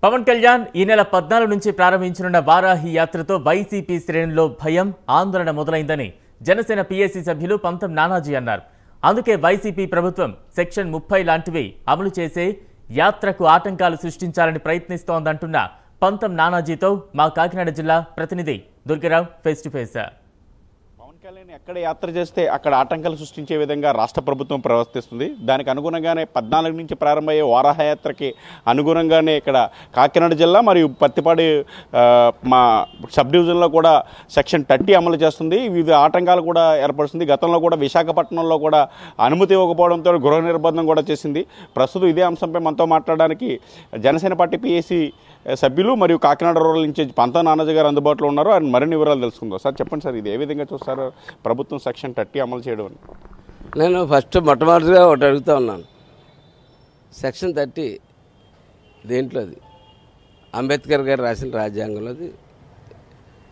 పవన్ కళ్యాణ్ ఈ నెల 14 నుంచి ప్రారంభించనున్న వారాహి యాత్రతో వైసీపీ శ్రేణుల్లో భయం ఆందోళన మొదలైందని జనసేన పీఏసీ సభ్యులు పంతం నానాజీ అన్నారు. అందుకే వైసీపీ ప్రభుత్వం సెక్షన్ 30 లాంటివి అమలు చేసే యాత్రకు ఆటంకాలు సృష్టించాలని ప్రయత్నిస్తోందంటున్న పంతం నానాజీతో మా కాకినాడ జిల్లా ప్రతినిధి Durgarao face to face. Kalyan ఎక్కడ యాత్ర చేస్తే అక్కడ ఆటంకాలు సృష్టించే విధంగా రాష్ట్ర ప్రభుత్వం ప్రవర్తిస్తుంది. దానికి అనుగుణంగానే 14 నుంచి ప్రారంభమయ్యే వారాహయాత్రకి అనుగుణంగానే ఇక్కడ కాకినాడ జిల్లా మరియు పత్తిపాడి మా సబ్ డివిజన్లో కూడా సెక్షన్ 30 అమలు చేస్తుంది. వివిధ ఆటంకాలు కూడా ఏర్పడుతుంది. గతంలో కూడా విశాఖపట్నంలో కూడా అనుమతి ఇవ్వకపోవడంతో గృహ నిర్బంధం కూడా చేసింది. ప్రస్తుతం ఇదే అంశంపై మనతో మాట్లాడడానికి జనసేన పార్టీ పీఏసీ సభ్యులు మరియు కాకినాడ రూరల్ ఇన్ఛార్జ్ పంతం నానాజీ గారు అందుబాటులో ఉన్నారు. ఆయన మరిన్ని వివరాలు తెలుసుకుందాం. సార్ చెప్పండి సార్, ఇది ఏ విధంగా చూస్తారు ప్రభుత్వం సెక్షన్ 30 అమలు చేయడం అని? నేను మొట్టమొదటిగా ఒకటి అడుగుతూ ఉన్నాను. సెక్షన్ 30 దేంట్లోది? అంబేద్కర్ గారు రాసిన రాజ్యాంగంలోది.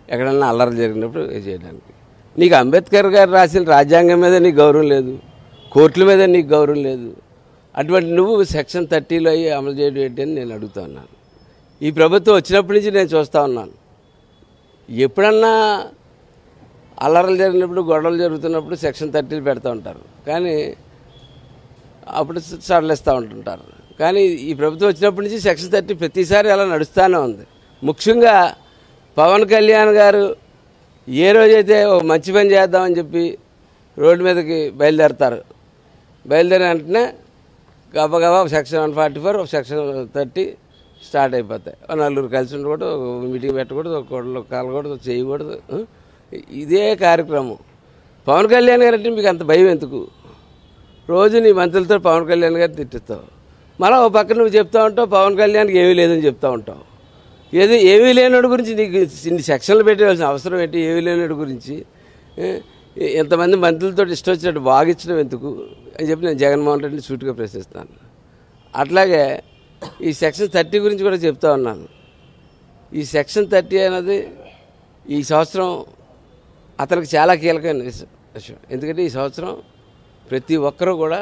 ఎక్కడన్నా అల్లరి జరిగినప్పుడు చేయడానికి. నీకు అంబేద్కర్ గారు రాసిన రాజ్యాంగం మీద నీకు గౌరవం లేదు, కోర్టుల మీద నీకు గౌరవం లేదు. అటువంటి నువ్వు సెక్షన్ 30లో అమలు చేయడం ఏంటి అని నేను అడుగుతూ ఉన్నాను. ఈ ప్రభుత్వం వచ్చినప్పటి నుంచి నేను చూస్తూ ఉన్నాను. ఎప్పుడన్నా అల్లర్లు జరిగినప్పుడు గొడవలు జరుగుతున్నప్పుడు సెక్షన్ 30 పెడతా ఉంటారు, కానీ అప్పుడు సడలిస్తూ ఉంటుంటారు. కానీ ఈ ప్రభుత్వం వచ్చినప్పటి నుంచి సెక్షన్ 30 ప్రతిసారి అలా నడుస్తూనే ఉంది. ముఖ్యంగా పవన్ కళ్యాణ్ గారు ఏ రోజైతే ఒక మంచి పని చేద్దామని చెప్పి రోడ్డు మీదకి బయలుదేరతారు, బయలుదేరిన వెంటనే గబగబా సెక్షన్ 144 సెక్షన్ 30 స్టార్ట్ అయిపోతాయి. నలుగురు కలిసి ఉండకూడదు, మీటింగ్ పెట్టకూడదు, ఒకళ్ళు కాలకూడదు, చేయకూడదు. ఇదే కార్యక్రమం. పవన్ కళ్యాణ్ గారు అంటే మీకు అంత భయం ఎందుకు? రోజు నీ మంత్రులతో పవన్ కళ్యాణ్ గారు తిట్టిస్తావు, మళ్ళీ ఒక పక్కన నువ్వు చెప్తా ఉంటావు పవన్ కళ్యాణ్కి ఏమీ లేదని చెప్తా ఉంటావు. ఏమీ లేనివాడి గురించి నీకు ఇన్ని సెక్షన్లు పెట్టవలసిన అవసరం ఏంటి? ఏమీ లేనివాడి గురించి ఎంతమంది మంత్రులతో ఇష్టం వచ్చినట్టు బాగిచ్చడం ఎందుకు అని చెప్పి నేను జగన్మోహన్ రెడ్డిని సూటిగా ప్రశ్నిస్తాను. అట్లాగే ఈ సెక్షన్ 30 గురించి కూడా చెప్తా ఉన్నాను. ఈ సెక్షన్ 30 అనేది ఈ సంవత్సరం అతనికి చాలా కీలకమైన విషయం. ఎందుకంటే ఈ సంవత్సరం ప్రతి ఒక్కరూ కూడా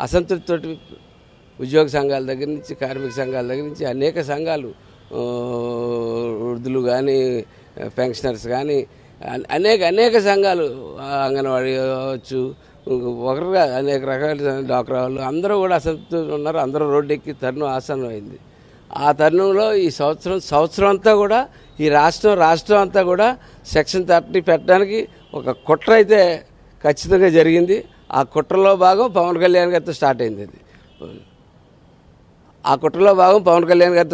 అసంతృప్తితోటి ఉద్యోగ సంఘాల దగ్గర నుంచి కార్మిక సంఘాల దగ్గర నుంచి అనేక సంఘాలు, వృద్ధులు కానీ పెన్షనర్స్ కానీ అనేక సంఘాలు, అంగన్వాడీ కావచ్చు, ఒకరుగా అనేక రకాల డాక్టర్ వాళ్ళు అందరూ కూడా అసంతృప్తిగా ఉన్నారు. అందరూ రోడ్డు ఎక్కి తరుణం ఆసనం అయింది. ఆ తరుణంలో ఈ సంవత్సరం అంతా కూడా ఈ రాష్ట్రం అంతా కూడా సెక్షన్ 30 పెట్టడానికి ఒక కుట్ర అయితే ఖచ్చితంగా జరిగింది. ఆ కుట్రలో భాగం పవన్ కళ్యాణ్ గారితో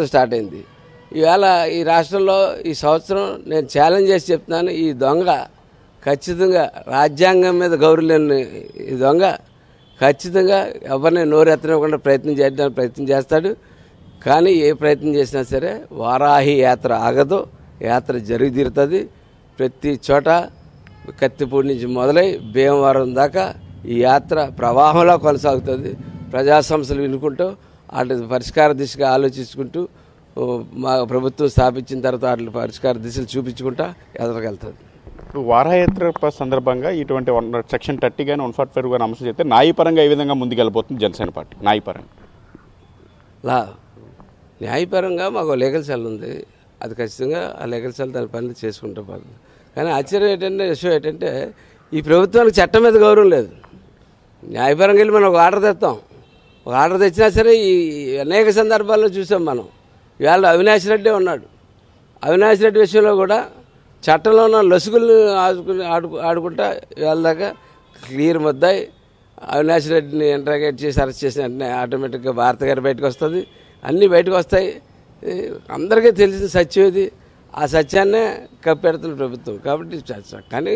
స్టార్ట్ అయింది. ఈవేళ ఈ రాష్ట్రంలో ఈ సంవత్సరం నేను ఛాలెంజ్ చేసి చెప్తున్నాను, ఈ దొంగ ఖచ్చితంగా రాజ్యాంగం మీద గౌరవం లేని ఈ దొంగ ఖచ్చితంగా ఎవరిని నోరెత్తనివ్వకుండా ప్రయత్నం చేస్తాడు. కానీ ఏ ప్రయత్నం చేసినా సరే వారాహి యాత్ర ఆగదు, యాత్ర జరిగి తీరుతుంది. ప్రతి చోట కత్తిపూడి నుంచి మొదలై భీమవరం దాకా ఈ యాత్ర ప్రవాహంలో కొనసాగుతుంది. ప్రజా సమస్యలు వినుకుంటూ వాటి పరిష్కార దిశగా ఆలోచించుకుంటూ మా ప్రభుత్వం స్థాపించిన తర్వాత వాటి పరిష్కార దిశలు చూపించుకుంటా ఎదరగలుగుతుంది. వారాయాత్ర సందర్భంగా ఇటువంటి సెక్షన్ 30 కానీ 144 కానీ అంశం చేస్తే న్యాయపరంగా ఏ విధంగా ముందుకెళ్ళిపోతుంది జనసేన పార్టీ? న్యాయపరంగా మాకు లీగల్ సెల్ ఉంది. అది ఖచ్చితంగా ఆ లీగల్ సెల్ దాని పనులు చేసుకుంటూ పోతుంది. కానీ ఆశ్చర్యం విషయం ఏంటంటే ఈ ప్రభుత్వానికి చట్టం మీద గౌరవం లేదు. న్యాయపరంగా వెళ్ళి మనం ఒక ఆర్డర్ తెస్తాం, ఒక ఆర్డర్ తెచ్చినా సరే ఈ అనేక సందర్భాల్లో చూసాం మనం. ఇవాళ అవినాష్ రెడ్డి ఉన్నాడు. అవినాష్ రెడ్డి విషయంలో కూడా చట్టంలో ఉన్న లొసుగుల్ని ఆడుకుంటా ఇవాళ దాకా క్లియర్ ముద్దాయి అవినాష్ రెడ్డిని ఇంటరాగేట్ చేసి అరెస్ట్ చేసిన వెంటనే ఆటోమేటిక్గా భారత గారు బయటకు వస్తుంది, అన్నీ బయటకు వస్తాయి. అందరికీ తెలిసిన సత్యం ఇది. ఆ సత్యాన్నే కప్పెడుతున్న ప్రభుత్వం. కాబట్టి కానీ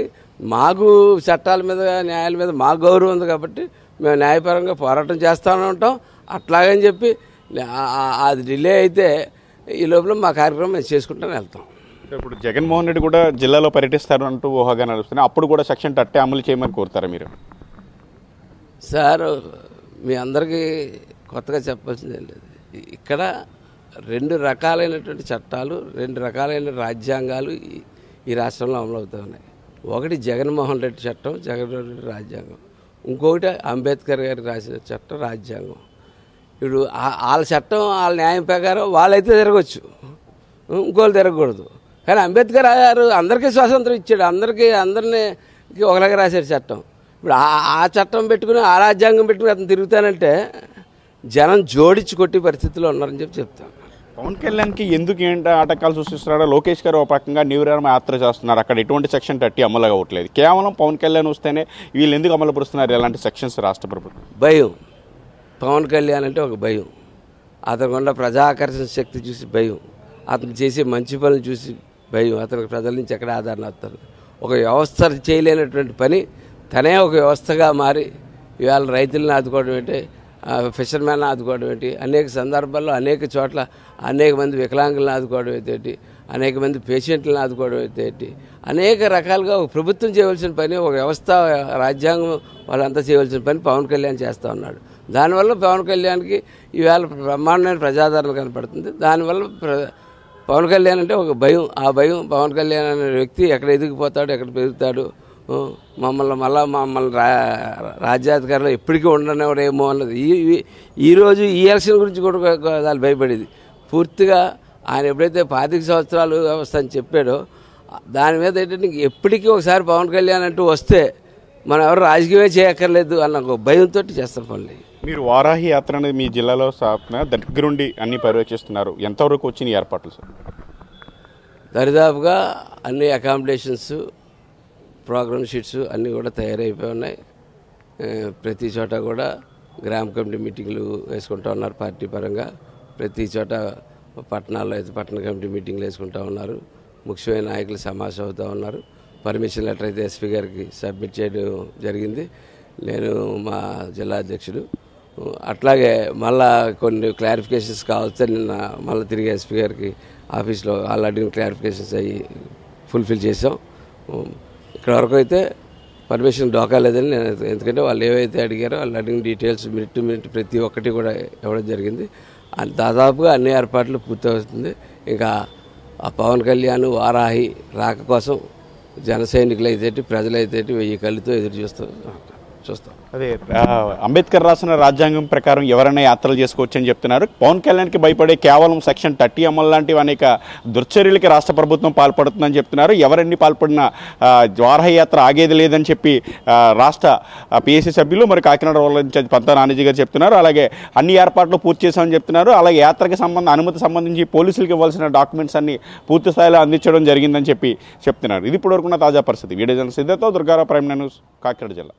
మాకు చట్టాల మీద న్యాయాల మీద మాకు గౌరవం ఉంది కాబట్టి మేము న్యాయపరంగా పోరాటం చేస్తూనే ఉంటాం. అట్లాగని చెప్పి అది డిలే అయితే ఈ లోపల మా కార్యక్రమం మేము చేసుకుంటూనే వెళ్తాం. ఇప్పుడు జగన్మోహన్ రెడ్డి కూడా జిల్లాలో పర్యటిస్తారు అంటూ ఊహాగా నడుస్తున్నాయి. అప్పుడు కూడా సెక్షన్ 30 అమలు చేయమని కోరుతారా మీరు? సార్, మీ అందరికీ కొత్తగా చెప్పాల్సిందే లేదు. ఇక్కడ 2 రకాలైనటువంటి చట్టాలు, 2 రకాలైన రాజ్యాంగాలు ఈ రాష్ట్రంలో అమలు అవుతూ ఉన్నాయి. ఒకటి జగన్మోహన్ రెడ్డి చట్టం, జగన్మోహన్ రెడ్డి రాజ్యాంగం. ఇంకొకటి అంబేద్కర్ గారికి రాసిన చట్టం, రాజ్యాంగం. ఇప్పుడు వాళ్ళ చట్టం వాళ్ళ న్యాయం ప్రకారం వాళ్ళైతే తిరగచ్చు, ఇంకోళ్ళు తిరగకూడదు. కానీ అంబేద్కర్ గారు అందరికీ స్వాతంత్రం ఇచ్చాడు, అందరినీ ఒకలాగా రాశారు చట్టం. ఇప్పుడు ఆ చట్టం పెట్టుకుని ఆ రాజ్యాంగం పెట్టుకుని అతను తిరుగుతానంటే జనం జోడించి కొట్టే పరిస్థితిలో ఉన్నారని చెప్తాను. పవన్ కళ్యాణ్కి ఎందుకు ఏంటి ఆటంకాలు సృష్టిస్తున్నాడో లోకేష్ గారు ఒక పక్కగా న్యూరామ యాత్ర చేస్తున్నారు. అక్కడ ఎటువంటి సెక్షన్ 30 అమలు అవ్వట్లేదు. కేవలం పవన్ కళ్యాణ్ వస్తేనే వీళ్ళు ఎందుకు అమలు పరుస్తున్నారు ఎలాంటి సెక్షన్స్ రాష్ట్ర ప్రభుత్వం? భయం. పవన్ కళ్యాణ్ అంటే ఒక భయం. అతనికి ఉన్న ప్రజాకర్షణ శక్తి చూసి భయం, అతను చేసే మంచి పనులు చూసి భయం, అతనికి ప్రజల నుంచి ఎక్కడ ఆదరణ వస్తారు. ఒక వ్యవస్థ చేయలేనటువంటి పని తనే ఒక వ్యవస్థగా మారి ఇవాళ రైతులను ఆదుకోవడం ఏంటి, ఫిషర్మెన్ ఆదుకోవడం ఏంటి, అనేక సందర్భాల్లో అనేక చోట్ల అనేక మంది వికలాంగులను ఆదుకోవడం ఏంటి, అనేక మంది పేషెంట్లను ఆదుకోవడం ఏంటి, అనేక రకాలుగా ఒక ప్రభుత్వం చేయవలసిన పని, ఒక వ్యవస్థ రాజ్యాంగం వాళ్ళంతా చేయవలసిన పని పవన్ కళ్యాణ్ చేస్తూ ఉన్నాడు. దానివల్ల పవన్ కళ్యాణ్కి ఈవేళ బ్రహ్మాండమైన ప్రజాదరణ కనపడుతుంది. దానివల్ల పవన్ కళ్యాణ్ అంటే ఒక భయం. ఆ భయం పవన్ కళ్యాణ్ అనే వ్యక్తి ఎక్కడ ఎదిగిపోతాడు, ఎక్కడ పెరుగుతాడు, మమ్మల్ని రాజ్యాధికారంలో ఎప్పటికీ ఉండనివాడేమో అన్నది ఈరోజు ఈ ఎలక్షన్ గురించి కూడా వాళ్ళు భయపడేది. పూర్తిగా ఆయన ఎప్పుడైతే 25 సంవత్సరాలు వ్యవస్థ అని చెప్పాడో దాని మీద ఏంటంటే ఎప్పటికీ ఒకసారి పవన్ కళ్యాణ్ అంటూ వస్తే మనం ఎవరు రాజకీయమే చేయక్కర్లేదు అన్న ఒక భయంతో చేస్తారు పనులు. మీరు వారాహి యాత్ర అనేది మీ జిల్లాలో దగ్గరుండి అన్ని పర్యవేక్షిస్తున్నారు. ఎంతవరకు వచ్చిన ఏర్పాట్లు సార్? దరిదాపుగా అన్ని అకామిడేషన్స్, ప్రోగ్రామ్ షీట్స్ అన్నీ కూడా తయారైపోయి ఉన్నాయి. ప్రతి చోట కూడా గ్రామ కమిటీ మీటింగ్లు వేసుకుంటూ ఉన్నారు. పార్టీ పరంగా ప్రతి చోట పట్టణాల్లో అయితే పట్టణ కమిటీ మీటింగ్లు వేసుకుంటూ ఉన్నారు. ముఖ్యమైన నాయకులు సమావేశం అవుతూ ఉన్నారు. పర్మిషన్ లెటర్ అయితే ఎస్పీ గారికి సబ్మిట్ చేయడం జరిగింది, నేను మా జిల్లా అధ్యక్షుడు. అట్లాగే మళ్ళా కొన్ని క్లారిఫికేషన్స్ కావాల్సి నిన్న మళ్ళీ తిరిగి ఎస్పీ గారికి ఆఫీస్లో వాళ్ళు అడిగిన క్లారిఫికేషన్స్ అవి ఫుల్ఫిల్ చేసాం. ఇక్కడ వరకు అయితే పర్మిషన్ డోకా లేదని నేను, ఎందుకంటే వాళ్ళు ఏవైతే అడిగారో వాళ్ళు అడిగిన డీటెయిల్స్ మినిట్ టు మినిట్ ప్రతి ఒక్కటి కూడా ఇవ్వడం జరిగింది. దాదాపుగా అన్ని ఏర్పాట్లు పూర్తవుతుంది. ఇంకా ఆ పవన్ కళ్యాణ్ వారాహి రాక కోసం జన సైనికులు అయితే ప్రజలైతే 1000 కళ్ళతో ఎదురు చూస్తాం. అదే అంబేద్కర్ రాసిన రాజ్యాంగం ప్రకారం ఎవరైనా యాత్రలు చేసుకోవచ్చని చెప్తున్నారు. పవన్ కళ్యాణ్కి భయపడే కేవలం సెక్షన్ 30 అమలు లాంటివి అనేక దుర్చర్యలకి రాష్ట్ర ప్రభుత్వం పాల్పడుతుందని చెప్తున్నారు. ఎవరన్నీ పాల్పడినా వారాహి యాత్ర ఆగేది లేదని చెప్పి రాష్ట్ర పిఎస్సీ సభ్యులు మరి కాకినాడ రూరల్ ఇన్ఛార్జ్ పంతా నానాజీ గారు చెప్తున్నారు. అలాగే అన్ని ఏర్పాట్లు పూర్తి చేశామని చెప్తున్నారు. అలాగే యాత్రకి అనుమతి సంబంధించి పోలీసులకు ఇవ్వాల్సిన డాక్యుమెంట్స్ అన్ని పూర్తి స్థాయిలో అందించడం జరిగిందని చెప్పి చెప్తున్నారు. ఇది ఇప్పటివరకున్న తాజా పరిస్థితి. Video journalist Siddhartha, Durgarao, prime news, Kakinada జిల్లా.